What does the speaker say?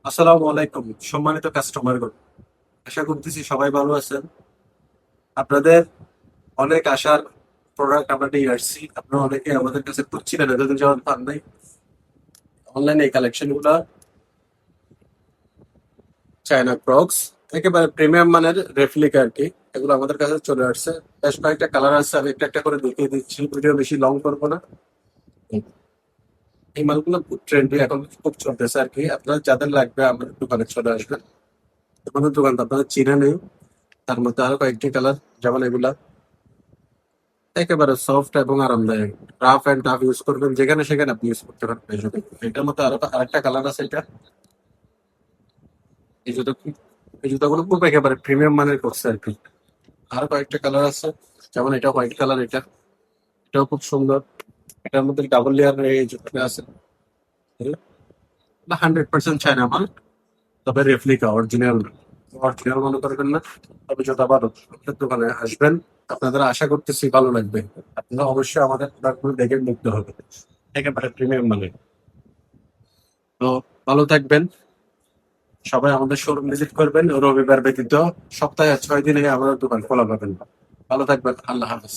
আসসালামু আলাইকুম সম্মানিত কাস্টমারগণ। আশা করতেছি সবাই ভালো আছেন। আপনাদের অনেক আশার প্রোডাক্ট আমরা নিয়ে আসছি। আপনারা অনেকে আমাদের কাছে খুঁজছিলেন, এতদিন যাওয়ার পান নাই। অনলাইনে এই কালেকশন গুলা চায়না ক্রক্স, একেবারে প্রিমিয়াম মানের রেপ্লিকা আর কি। এগুলো আমাদের কাছে চলে আসছে। বেশ কয়েকটা কালার আছে, আমি একটা একটা করে দেখিয়ে দিচ্ছি, ভিডিও বেশি লং করবো না। এই মালগুলো খুব ট্রেন্ডি, এখন খুব চলতেছে আর কি। আপনার যাদের লাগবে আমাদের দোকানে চলে আসবেন। আমাদের দোকান তো আপনাদের চিনে নেই। তার মধ্যে আরো কয়েকটি কালার, যেমন এগুলা একেবারে সফট এবং আরামদায়ক। রাফ এন্ড টাফ ইউজ করবেন, যেখানে সেখানে আপনি ইউজ করতে পারবেন এই জুতো। এটার মধ্যে আরো আরেকটা কালার আছে। এটা এই জুতো এই জুতোগুলো খুব একেবারে প্রিমিয়াম মানের করছে আর কি। আরো কয়েকটা কালার আছে, যেমন এটা হোয়াইট কালার। এটাও খুব সুন্দর। এটার মধ্যে ডাবল লেয়ার এই জুতোটা আছে। 100% চায়না মাল, তবে রেপ্লিকা, অরিজিনাল অরিজিনাল মনে করবেন না। তবে যত আবার আপনার দোকানে আসবেন, আপনাদের আশা করতেছি ভালো লাগবে। আপনারা অবশ্যই আমাদের প্রোডাক্টগুলো দেখে মুগ্ধ হবে, একেবারে প্রিমিয়াম মানে। তো ভালো থাকবেন সবাই, আমাদের শোরুম ভিজিট করবেন রবিবার ব্যতীত। সপ্তাহে 6 দিনে আমাদের দোকান খোলা পাবেন। ভালো থাকবেন, আল্লাহ হাফেজ।